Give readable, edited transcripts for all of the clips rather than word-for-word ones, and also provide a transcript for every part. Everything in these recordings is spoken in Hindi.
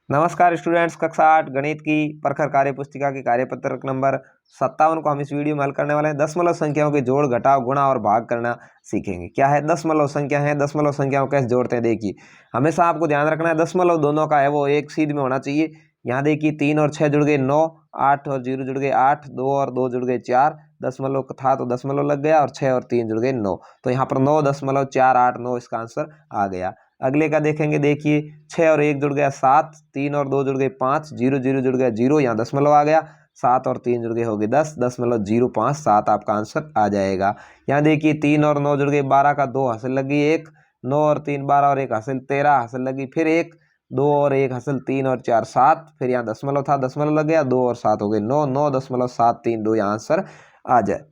नमस्कार स्टूडेंट्स, कक्षा 8 गणित की प्रखर कार्य पुस्तिका की कार्यपत्रक नंबर 57 को हम इस वीडियो में हल करने वाले हैं। दशमलव संख्याओं के जोड़, घटाव, गुणा और भाग करना सीखेंगे। क्या है दशमलव संख्या है, दशमलव संख्याओं कैसे जोड़ते हैं। देखिए, हमेशा आपको ध्यान रखना है दशमलव दोनों का है वो एक सीध में होना चाहिए। यहाँ देखिए 3 और 6 जुड़ गए 9, 8 और 0 जुड़ गए 8, 2 और 2 जुड़ गए 4, दशमलव था तो दशमलव लग गया और 6 और 3 जुड़ गए 9, तो यहाँ पर 9.489 इसका आंसर आ गया। अगले का देखेंगे, देखिए 6 और 1 जुड़ गया 7, 3 और 2 जुड़ गए 5, 0 0 जुड़ गया 0, यहाँ दशमलव आ गया, 7 और 3 जुड़ गए हो गए 10.057 आपका आंसर आ जाएगा। यहाँ देखिए 3 और 9 जुड़ गए 12 का 2 हासिल लगी 1, 9 और 3 12 और 1 हासिल 13 हासिल लगी फिर 1, 2 और 1 हासिल 3 और 4 7, फिर यहाँ दशमलव था दशमलव लग गया 2 और 7 हो गए 9, 9.732 यहाँ आंसर आ जाए।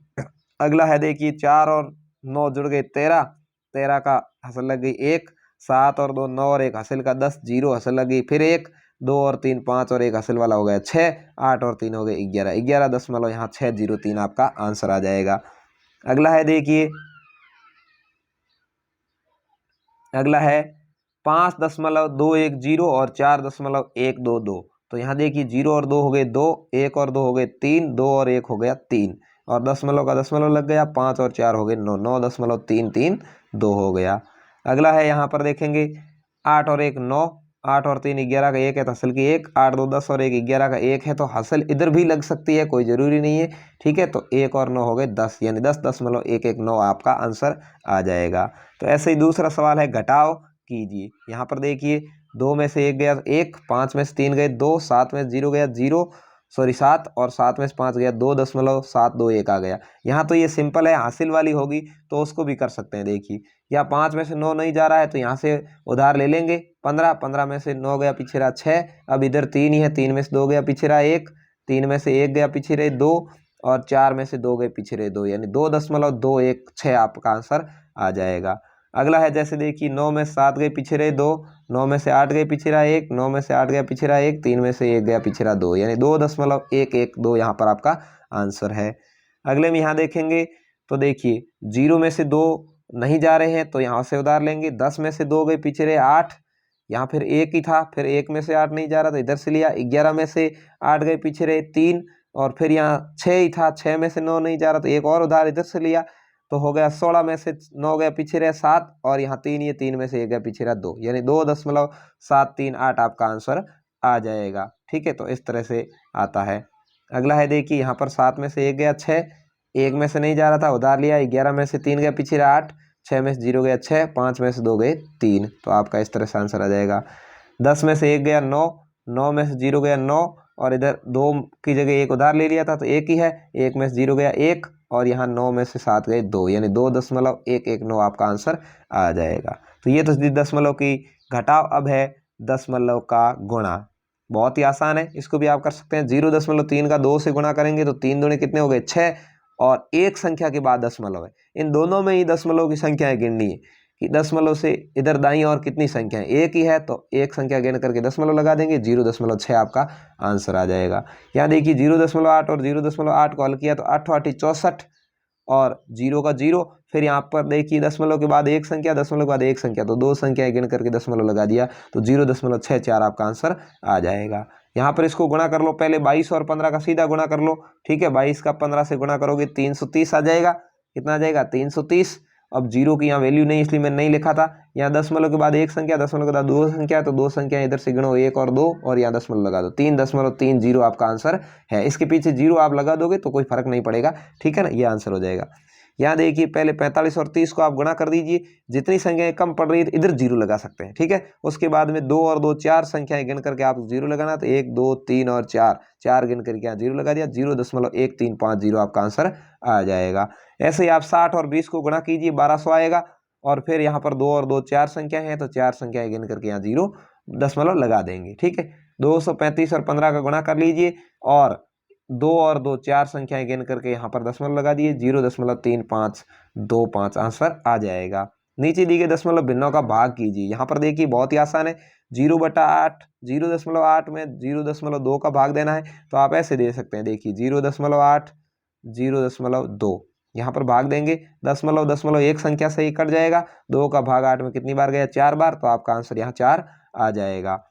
अगला है देखिए 4 और 9 जुड़ गए 13, 13 का हासिल लग गई 1, 7 और 2 9 और 1 हासिल का 10, 0 हासिल लगी फिर 1, 2 और 3 5 और 1 हासिल वाला हो गया 6, 8 और 3 हो गए 11, 11 यहाँ 603 आपका आंसर आ जाएगा। अगला है देखिए, अगला है 5.210 और 4.122, तो यहाँ देखिए 0 और 2 हो गए 2, 1 और 2 हो गए 3, 2 और 1 हो गया 3, और दशमलव का दशमलव लग गया, 5 और 4 हो गए 9, 9.332 हो गया। अगला है यहाँ पर देखेंगे 8 और 1 9, 8 और 3 11 का 1 है तो हासिल की 1, 8 2 10 और 1 11 का 1 है तो हासिल इधर भी लग सकती है, कोई ज़रूरी नहीं है। ठीक है, तो 1 और 9 हो गए 10, यानी 10.119 आपका आंसर आ जाएगा। तो ऐसे ही दूसरा सवाल है, घटाव कीजिए। यहाँ पर देखिए 2 में से 1 गया 1, 5 में से 3 गए 2, 7 में से 0 गया 0, सॉरी 7, और 7 में से 5 गया 2.721 आ गया। यहाँ तो ये सिंपल है, हासिल वाली होगी तो उसको भी कर सकते हैं। देखिए या 5 में से 9 नहीं जा रहा है तो यहाँ से उधार ले लेंगे 15, 15 में से 9 गया पीछे रहा 6, अब इधर 3 ही है, 3 में से 2 गया पीछे रहा 1, 3 में से 1 गया पीछे रहे 2, और 4 में से 2 गए पीछे रहे 2, यानी 2.216 आपका आंसर आ जाएगा। अगला है जैसे देखिए 9 में से 7 गए पीछे रहे 2, 9 में से 8 गए पीछे रहा 1, 9 में से 8 गया पीछे रहा 1, 3 में से 1 गया पीछे रहा 2, यानी 2.112 यहाँ पर आपका आंसर है। अगले में यहाँ देखेंगे तो देखिए 0 में से 2 नहीं जा रहे हैं तो यहाँ से उधार लेंगे, 10 में से 2 गए पीछे रहे 8, यहाँ फिर 1 ही था, फिर 1 में से 8 नहीं जा रहा तो इधर से लिया, 11 में से 8 गए पीछे रहे 3, और फिर यहाँ 6 ही था, 6 में से 9 नहीं जा रहा तो एक और उधार इधर से लिया, तो हो गया 16 में से 9 गया पीछे रहे 7, और यहाँ 3, ये 3 में से 1 गया पीछे रहा 2, यानी 2.738 आपका आंसर आ जाएगा। ठीक है, तो इस तरह से आता है। अगला है देखिए यहाँ पर 7 में से 1 गया 6, 1 में से नहीं जा रहा था उधार लिया, 11 में से 3 गया पीछे रहा 8, 6 में से 0 गया 6, 5 में से 2 गए 3, तो आपका इस तरह से आंसर आ जाएगा। 10 में से 1 गया 9, 9 में से 0 गया 9, और इधर 2 की जगह 1 उधार ले लिया था तो 1 ही है, 1 में से 0 गया 1, और यहाँ 9 में से 7 गए 2, यानी 2.119 आपका आंसर आ जाएगा। तो ये तो दशमलव की घटाव। अब है दशमलव का गुणा, बहुत ही आसान है, इसको भी आप कर सकते हैं। 0.3 का 2 से गुणा करेंगे तो 3 दूनी कितने हो गए 6, और एक संख्या के बाद दशमलव है, इन दोनों में ही दशमलव की संख्याएं गिननी है कि दशमलव से इधर दाईं और कितनी संख्या है, एक ही है तो एक संख्या गिन करके दशमलव लगा देंगे, 0.6 आपका आंसर आ जाएगा। यहाँ देखिए 0.8 और 0.8 को हल किया तो 8 8 64, और 0 का 0, फिर यहाँ पर देखिए दशमलव के बाद एक संख्या, दशमलव के बाद एक संख्या, तो दो संख्याएं गिन करके दशमलव लगा दिया तो 0.64 आपका आंसर आ जाएगा। यहाँ पर इसको गुणा कर लो, पहले 22 और 15 का सीधा गुणा कर लो। ठीक है, 22 का 15 से गुणा करोगे 330 आ जाएगा। कितना आ जाएगा 330। अब 0 की यहाँ वैल्यू नहीं इसलिए मैंने नहीं लिखा था। यहाँ दशमलव के बाद एक संख्या, दशमलव के बाद दो संख्या, तो दो संख्या इधर से गिनो 1 और 2, और यहाँ दशमलव लगा दो, 3.30 आपका आंसर है। इसके पीछे 0 आप लगा दोगे तो कोई फर्क नहीं पड़ेगा। ठीक है ना, ये आंसर हो जाएगा। यहाँ देखिए पहले 45 और 30 को आप गुणा कर दीजिए, जितनी संख्याएं कम पड़ रही है इधर 0 लगा सकते हैं। ठीक है, उसके बाद में 2 और 2 4 संख्याएं गिन करके आप 0 लगाना, तो 1 2 3 और 4, 4 गिन करके यहाँ 0 लगा दिया, 0.1350 आपका आंसर आ जाएगा। ऐसे ही आप 60 और 20 को गुणा कीजिए, 1200 आएगा, और फिर यहाँ पर 2 और 2 4 संख्या हैं तो 4 संख्याएं गिन करके यहाँ 0 दशमलव लगा देंगे। ठीक है, 235 और 15 का गुणा कर लीजिए, और 2 और 2 4 संख्याएं गिन करके यहाँ पर दशमलव लगा दिए, 0.3525 आंसर आ जाएगा। नीचे दी गई दशमलव भिन्नों का भाग कीजिए। यहाँ पर देखिए बहुत ही आसान है, 0/8, 0.8 में 0.2 का भाग देना है, तो आप ऐसे दे सकते हैं। देखिए 0.8, 0.2, यहाँ पर भाग देंगे, दशमलव दशमलव एक संख्या से ही कट जाएगा, 2 का भाग 8 में कितनी बार गया 4 बार, तो आपका आंसर यहाँ 4 आ जाएगा।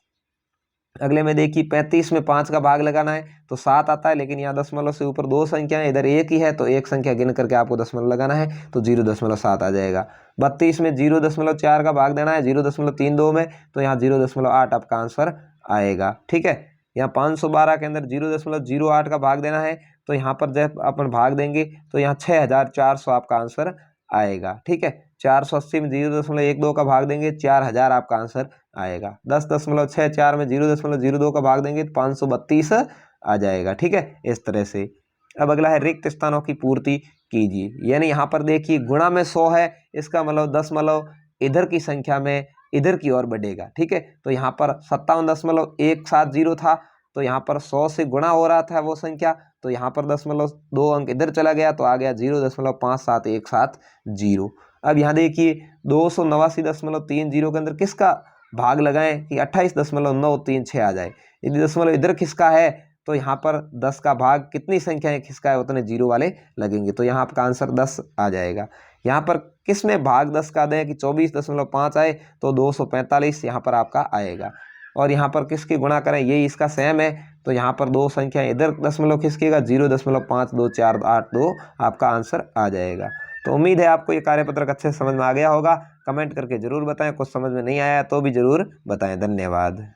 अगले में देखिए 35 में 5 का भाग लगाना है तो 7 आता है, लेकिन यहाँ दशमलव से ऊपर 2 संख्या है, इधर एक ही है, तो एक संख्या गिन करके आपको दशमलव लगाना है, तो 0.7 आ जाएगा। 32 में 0.4 का भाग देना है 0.32 में, तो यहाँ 0.8 आपका आंसर आएगा। ठीक है, यहाँ 512 के अंदर 0.08 का भाग देना है, तो यहाँ पर जब अपन भाग देंगे तो यहाँ 6400 आपका आंसर आएगा। ठीक है, 480 में 0.12 का भाग देंगे 4000 आपका आंसर आएगा। 10.64 में 0.02 का भाग देंगे तो 532 आ जाएगा। ठीक है, इस तरह से। अब अगला है रिक्त स्थानों की पूर्ति कीजिए, यानी यहाँ पर देखिए गुणा में 100 है, इसका मतलब दशमलव इधर की संख्या में इधर की ओर बढ़ेगा। ठीक है, तो यहाँ पर 57.170 था, तो यहाँ पर 100 से गुणा हो रहा था वो संख्या, तो यहाँ पर दशमलव 2 अंक इधर चला गया तो आ गया 0.57170। अब यहाँ देखिए 289.30 के अंदर किसका भाग लगाएं कि 28.936 आ जाए। यदि दशमलव इधर खिसका है तो यहाँ पर 10 का भाग कितनी संख्या है खिसका है उतने जीरो वाले लगेंगे, तो यहाँ आपका आंसर 10 आ जाएगा। यहाँ पर किस में भाग 10 का दें कि 24.5 आए तो 245 यहाँ पर आपका आएगा। और यहाँ पर किसकी गुणा करें यही इसका सेम है, तो यहाँ पर 2 संख्या इधर दशमलव खिसकेगा 0.5248 आपका आंसर आ जाएगा। तो उम्मीद है आपको ये कार्यपत्रक अच्छे से समझ में आ गया होगा। कमेंट करके जरूर बताएं, कुछ समझ में नहीं आया तो भी जरूर बताएं। धन्यवाद।